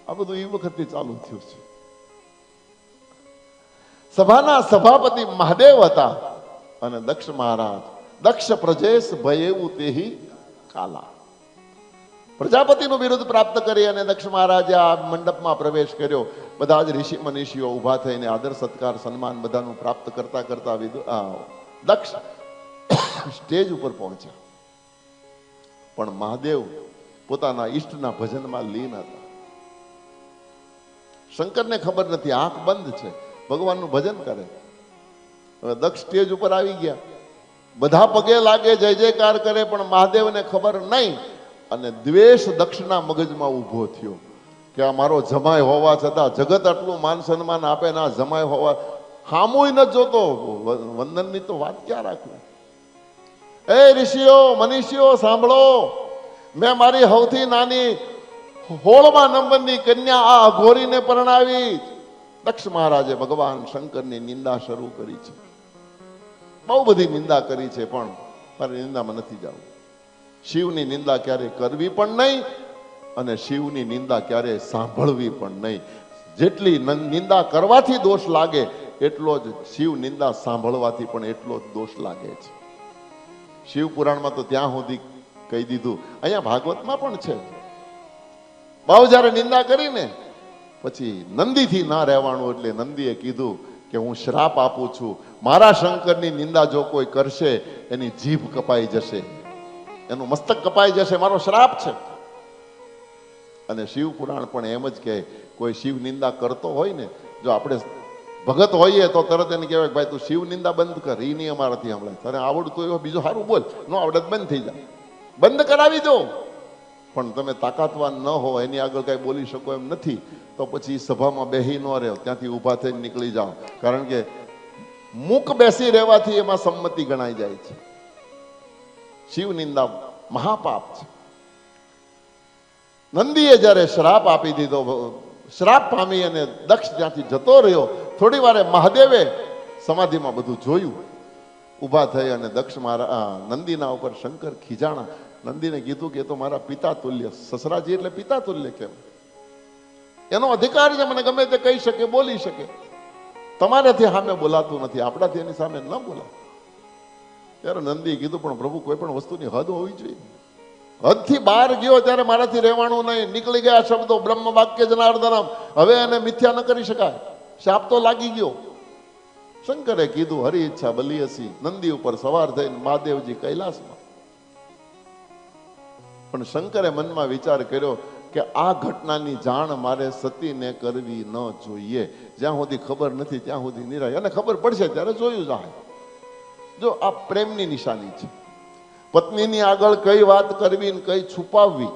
આ બધું એ વખતથી ચાલુ થયું છે. સભાના સભાપતિ મહાદેવ હતા અને દક્ષ મહારાજ દક્ષ પ્રજેશ ભયેવું તેહી કાલા. પ્રજાપતિનું બિરુદ પ્રાપ્ત કરી અને દક્ષ મહારાજે આ મંડપમાં પ્રવેશ કર્યો. બધા જ ઋષિ મનીષીઓ ઉભા થઈને આદર સત્કાર સન્માન બધાનું પ્રાપ્ત કરતા કરતા દક્ષ સ્ટેજ ઉપર પહોંચ્યા. પણ મહાદેવ પોતાના ઈષ્ટના ભજનમાં લીન હતા. શંકરને ખબર નથી, આંખ બંધ છે, ભગવાનનું ભજન કરે. હવે દક્ષ સ્ટેજ ઉપર આવી ગયા, બધા પગે લાગે, જય જયકાર કરે, પણ મહાદેવને ખબર નહીં. અને દ્વેષ દક્ષના મગજમાં ઊભો થયો કે આ મારો જમાઈ હોવા છતાં જગત આટલું માન સન્માન આપે ને આ જમાઈ હોવા હામુય ન જોતો, વંદનની તો વાત ક્યાં રાખવી. એ ઋષિઓ મનીષીઓ સાંભળો, મેં મારી સૌથી નાની 16મા નંબરની કન્યા આ અઘોરીને પરણાવી. દક્ષ મહારાજે ભગવાન શંકરની નિંદા શરૂ કરી છે. બહુ બધી નિંદા કરી છે, પણ મારી નિંદામાં નથી જવું. શિવની નિંદા ક્યારે કરવી પણ નહીં અને શિવની નિંદા ક્યારે સાંભળવી પણ નહીં. જેટલી નિંદા કરવાથી દોષ લાગે એટલો જ શિવ નિંદા સાંભળવાથી પણ એટલો જ દોષ લાગે છે. શિવ પુરાણમાં તો ત્યાં સુધી કહી દીધું, અહીંયા ભાગવતમાં પણ છે. બહુ જયારે નિંદા કરીને પછી નંદીથી ના રહેવાનું, એટલે નંદીએ કીધું કે હું શ્રાપ આપું છું, મારા શંકરની નિંદા જો કોઈ કરશે એની જીભ કપાઈ જશે, એનું મસ્તક કપાઈ જશે, મારો શ્રાપ છે. અને શિવ પુરાણ પણ એમ જ કહે, કોઈ શિવ નિંદા કરતો હોય ને, જો આપણે ભગત હોઈએ તો તરત એને કહેવાય ભાઈ તું શિવ નિંદા બંધ કર, એ નહીં અમારાથી હમણાં, તને આવડતું હોય બીજું સારું બોલ, ન આવડે બંધ થઈ જાય, બંધ કરાવી દો. પણ તમે તાકાતવાન ન હો, એની આગળ કઈ બોલી શકો એમ નથી, તો પછી સભામાં બેહી ન રહો, ત્યાંથી ઊભા થઈને નીકળી જાઓ. કારણ કે મૂક બેસી રહેવાથી એમાં સંમતિ ગણાઈ જાય છે. શિવ નિંદા મહાપાપ છે. નંદીએ જયારે શ્રાપ આપી દીધો, શ્રાપ પામી અને દક્ષ ત્યાંથી જતો રહ્યો, થોડી વારે મહાદેવે સમાધિમાં બધું જોયું, ઊભા થઈ અને દક્ષ નંદીના ઉપર શંકર ખીજાણા. નંદીને કીધું કે એ તો મારા પિતા તુલ્ય, સસરાજી એટલે પિતા તુલ્ય કેમ, એનો અધિકાર છે, મને ગમે તે કહી શકે, બોલી શકે, તમારાથી સામે બોલાતું નથી, આપણાથી એની સામે ન બોલા. ત્યારે નંદીએ કીધું પણ પ્રભુ કોઈ પણ વસ્તુની હદ હોવી જોઈએ, હદથી બહાર ગયો ત્યારે મારાથી રહેવાનું નહીં. નીકળી ગયા શબ્દો બ્રહ્મ વાક્ય જનાર્દનમ, હવે એને મિથ્યા ન કરી શકાય, શાપ તો લાગી ગયો. શંકરે કીધું હરી ઈચ્છા બલી હસી. નંદી ઉપર સવાર થઈને મહાદેવજી કૈલાસમાં. પણ શંકરે મનમાં વિચાર કર્યો કે આ ઘટનાની જાણ મારે સતીને કરવી ન જોઈએ. જ્યાં સુધી ખબર નથી ત્યાં સુધી નિરાય, અને ખબર પડશે ત્યારે જોયું જાય. જો આ પ્રેમની નિશાની છે, પત્નીની આગળ કઈ વાત કરવી ને કઈ છુપાવવી.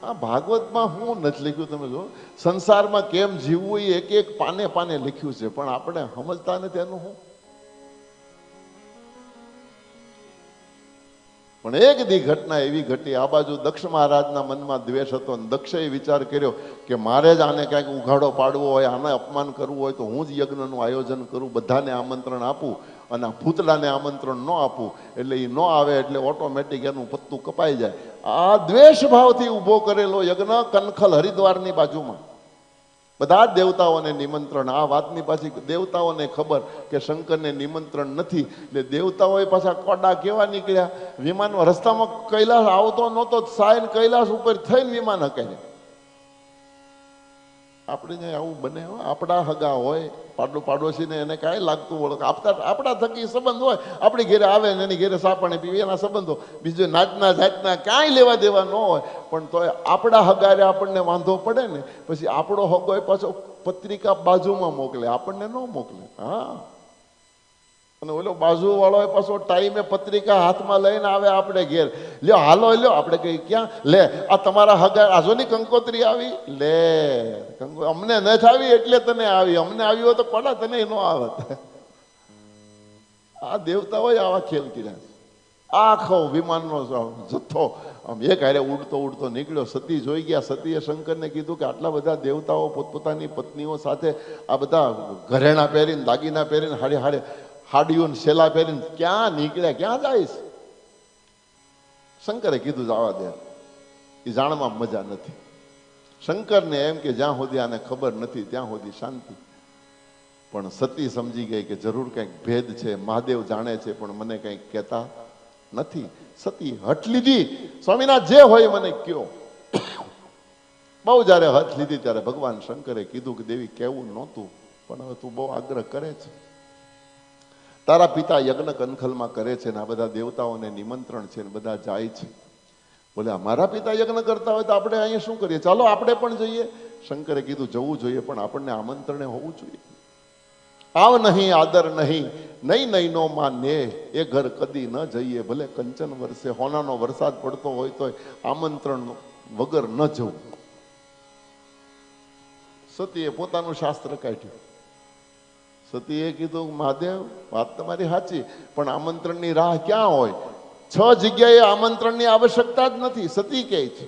આ ભાગવતમાં હું નથી લખ્યું, તમે જો સંસારમાં કેમ જીવવું એ એક એક પાને પાને લખ્યું છે, પણ આપણે સમજતા નથી એનું. હું પણ એક દી ઘટના એવી ઘટી, આ બાજુ દક્ષ મહારાજના મનમાં દ્વેષ હતો, દક્ષે વિચાર કર્યો કે મારે જ આને ક્યાંક ઉઘાડો પાડવો હોય, આને અપમાન કરવું હોય તો હું જ યજ્ઞનું આયોજન કરું, બધાને આમંત્રણ આપું અને ભૂતડાને આમંત્રણ ન આપું, એટલે એ ન આવે એટલે ઓટોમેટિક એનું પત્તું કપાઈ જાય. આ દ્વેષ ભાવથી ઉભો કરેલો યજ્ઞ કનખલ હરિદ્વારની બાજુમાં, બધા જ દેવતાઓને નિમંત્રણ. આ વાતની પાછી દેવતાઓને ખબર કે શંકરને નિમંત્રણ નથી, એટલે દેવતાઓએ પાછા કોડા કેવા નીકળ્યા. વિમાન રસ્તામાં કૈલાસ આવતો નહોતો, સાયન કૈલાસ ઉપર થઈને વિમાન હકાય. આપણે ત્યાં આવું બને, આપણા હગા હોય, પાડોશીને એને કાંઈ લાગતું ઓળખ આપણા થકી સંબંધ હોય, આપણી ઘેરે આવે ને એની ઘેરે સા પાણી પીવે, એના સંબંધો, બીજું નાચના જાતના કાંઈ લેવા દેવા ન હોય, પણ તો આપણા હગારે આપણને વાંધો પડે ને, પછી આપણો હગો એ પાછો પત્રિકા બાજુમાં મોકલે, આપણને ન મોકલે. હા, અને ઓલો બાજુ વાળો પાછો ટાઈમે પત્રિકા હાથમાં લઈને આવે આપણે ઘેર, લ્યો હાલો લ્યો, આપણે કઈ ક્યાં લે આ તમારા હગા આજોની કંકોત્રી આવી, લે અમને નથી આવી એટલે તને આવી, અમને આવી હોય તો કોડા તને ન આવત. આ દેવતાઓ આવા ખેલ કર્યા છે. આખો વિમાનનો જથ્થો એક હારે ઉડતો ઉડતો નીકળ્યો. સતી જોઈ ગયા. સતીએ શંકરને કીધું કે આટલા બધા દેવતાઓ પોતપોતાની પત્નીઓ સાથે આ બધા ઘરેણા પહેરીને, દાગીના પહેરીને, હાડે હાડે હાડીઓને શેલા પહેરીને ક્યાં નીકળ્યા, ક્યાં જાય છે? શંકરે કીધું જવા દે, એ જાણવામાં મજા નથી. શંકરને એમ કે જ્યાં સુધી આને ખબર નથી ત્યાં સુધી શાંતિ. પણ સતી સમજી ગઈ કે જરૂર કંઈક ભેદ છે, મહાદેવ જાણે છે પણ મને કંઈક કહેતા નથી. સતી હઠ લીધી, સ્વામિનાથ જે હોય મને કયો. બહુ જયારે હઠ લીધી ત્યારે ભગવાન શંકરે કીધું કે દેવી કેવું નહોતું, પણ હવે તું બહુ આગ્રહ કરે છે. તારા પિતા યજ્ઞ કનખલમાં કરે છે ને આ બધા દેવતાઓને નિમંત્રણ છે ને બધા જાય છે. બોલે મારા પિતા યજ્ઞ કરતા હોય તો આપણે અહીંયા શું કરીએ, ચાલો આપણે પણ જઈએ. શંકરે કીધું જવું જોઈએ પણ આપણને આમંત્રણે હોવું જોઈએ. આવ નહીં આદર નહીં, નહીં નહીં નો માં ને એ ઘર કદી ન જઈએ. ભલે કંચન વરસે, હોનાનો વરસાદ પડતો હોય તો આમંત્રણ વગર ન જવું. સતીએ પોતાનું શાસ્ત્ર કાઢ્યું. સતીએ કીધું મહાદેવ વાત તમારી સાચી, પણ આમંત્રણની રાહ ક્યાં હોય? 6 જગ્યાએ આમંત્રણની આવશ્યકતા જ નથી. સતી કહે છે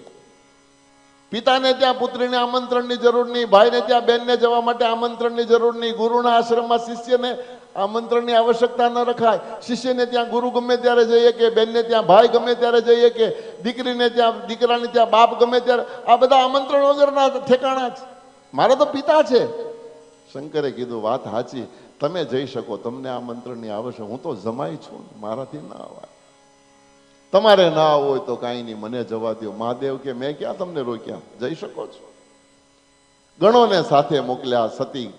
પિતાને ત્યાં પુત્રીને આમંત્રણની જરૂર નહીં, ભાઈને ત્યાં બેનને જવા માટે આમંત્રણની જરૂર નહીં, ગુરુના આશ્રમમાં શિષ્યને આમંત્રણની આવશ્યકતા ન રખાય. શિષ્યને ત્યાં ગુરુ ગમે ત્યારે જઈએ કે, બેનને ત્યાં ભાઈ ગમે ત્યારે જઈએ કે, દીકરીને ત્યાં દીકરાને ત્યાં બાપ ગમે ત્યારે, આ બધા આમંત્રણ વગરના ઠેકાણા છે. મારા તો પિતા છે. શંકરે કીધું વાત સાચી, તમે જઈ શકો, તમને આમંત્રણની આવશ્યક, હું તો જમાઈ છું, મારાથી ના અવાય. તમારે ના હોય તો કાંઈ નહીં, મને જવા દો. મહાદેવ કે મેં ક્યાં તમને રોક્યા, જઈ શકો છો. ગણોને સાથે મોકલ્યા. સતી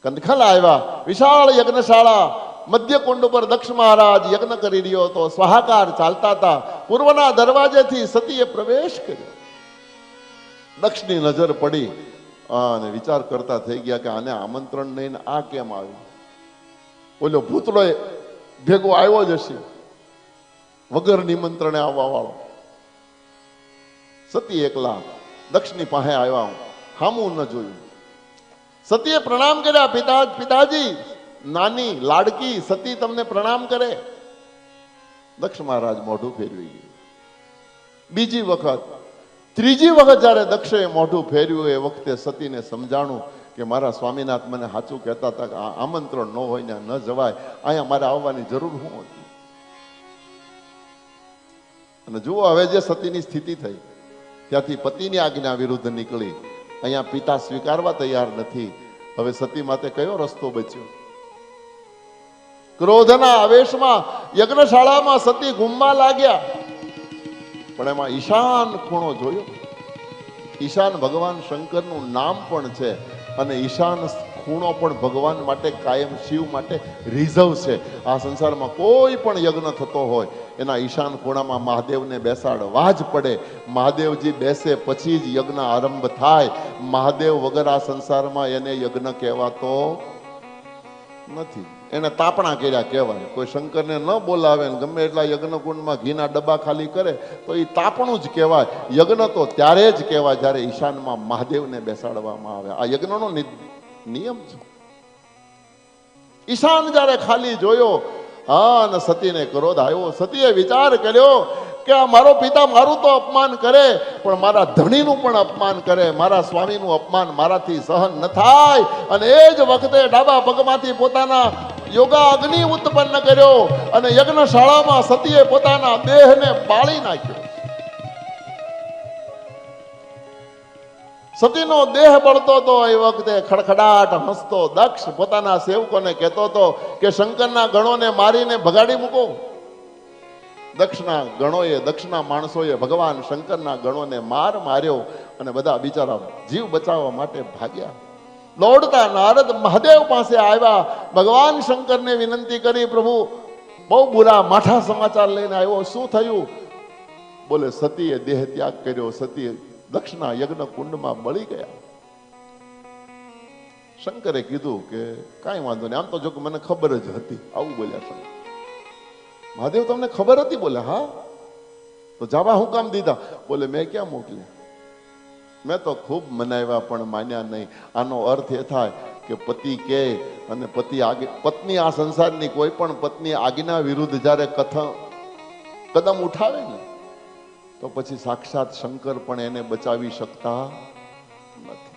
કંદખલ આવ્યા. વિશાળ યજ્ઞશાળા, મધ્યકુંડ પર દક્ષ મહારાજ યજ્ઞ કરી રહ્યો હતો. સ્વાહાકાર ચાલતા હતા. પૂર્વના દરવાજેથી સતીએ પ્રવેશ કર્યો. દક્ષની નજર પડી અને વિચાર કરતા થઈ ગયા કે આને આમંત્રણ નહીં, આ કેમ આવ્યું? ઓલો ભૂતળો ભેગો આવ્યો જ હશે, વગર નિમંત્રણે આવવા વાળો. સતી એકલા દક્ષની પાસે આવ્યા, હામું ન જોયું. સતીએ પ્રણામ કર્યા. પિતાજી, નાની લાડકી સતી તમને પ્રણામ કરે. દક્ષ મહારાજ મોઢું ફેરવી ગયું. બીજી વખત, ત્રીજી વખત જયારે દક્ષે મોઢું ફેર્યું એ વખતે સતીને સમજાણું કે મારા સ્વામીનાથ મને સાચું કહેતા હતા કે આમંત્રણ ન હોય ને ન જવાય, અહીંયા મારે આવવાની જરૂર શું હતી? અને જુઓ હવે જે સતીની સ્થિતિ થઈ, ત્યાંથી પતિની આજ્ઞા વિરુદ્ધ નીકળી, અહીંયા પિતા સ્વીકારવા તૈયાર નથી. હવે સતી માટે કયો રસ્તો બચ્યો? ક્રોધના આવેશમાં યજ્ઞશાળામાં સતી ઘૂમવા લાગ્યા. પણ એમાં ઈશાન ખૂણો જોયો. ઈશાન ભગવાન શંકરનું નામ પણ છે અને ઈશાન ખૂણો પણ ભગવાન માટે કાયમ, શિવ માટે રિઝર્વ છે. આ સંસારમાં કોઈ પણ યજ્ઞ થતો હોય એના ઈશાન ખૂણામાં મહાદેવને બેસાડવા જ પડે. મહાદેવજી બેસે પછી જ યજ્ઞ આરંભ થાય. મહાદેવ વગર આ સંસારમાં એને યજ્ઞ કહેવાતો નથી. એને તાપણા કર્યા કહેવાય. કોઈ શંકરને ન બોલાવે ને ગમે એટલા યજ્ઞ કુંડમાં ઘીના ડબ્બા ખાલી કરે તો એ તાપણું જ કહેવાય. યજ્ઞ તો ત્યારે જ કહેવાય જ્યારે ઈશાનમાં મહાદેવને બેસાડવામાં આવે. આ યજ્ઞનો નિયમ છે. ઈશાન જ્યારે ખાલી જોયો, હા, અને સતીને ક્રોધ આવ્યો. સતીએ વિચાર કર્યો કે આ મારો પિતા મારું તો અપમાન કરે પણ મારા ધણીનું પણ અપમાન કરે, મારા સ્વામીનું અપમાન મારાથી સહન ન થાય. અને એ જ વખતે ડાબા પગમાંથી પોતાના યોગા અગ્નિ ઉત્પન્ન કર્યો અને યજ્ઞશાળામાં સતીએ પોતાના દેહને બાળી નાખ્યો. સતીનો દેહ બળતો હતો. એ વખતે ખડખડાટ હસતો દક્ષ પોતાના સેવકોને કહેતો હતો કે શંકરના ગણોને મારીને ભગાડી મૂકો. દક્ષના ગણોએ, દક્ષના માણસોએ ભગવાન શંકરના ગણોને માર્યો અને બધા બિચારા જીવ બચાવવા માટે ભાગ્યા. દોડતા નારદ મહાદેવ પાસે આવ્યા. ભગવાન શંકરને વિનંતી કરી, પ્રભુ બહુ બુરા માઠા સમાચાર લઈને આવ્યો, શું થયું? બોલે સતીએ દેહ ત્યાગ કર્યો. સતીએ દક્ષના યજ્ઞ કુંડમાં બળી ગયા. શંકરે કીધું કે કાંઈ વાંધો નહીં, આમ તો જો કે મને ખબર જ હતી. આવું બોલ્યા શંકર. મહાદેવ તમને ખબર હતી? બોલે હા. તો જવા હું કામ દીધા? બોલે મેં ક્યાં મોકલ્યા, મેં તો ખૂબ મનાવ્યા પણ માન્યા નહીં. આનો અર્થ એ થાય કે પતિ કે અને પત્ની આ સંસારની કોઈ પણ પત્ની આજ્ઞા વિરુદ્ધ જ્યારે કદમ ઉઠાવે ને તો પછી સાક્ષાત શંકર પણ એને બચાવી શકતા નથી.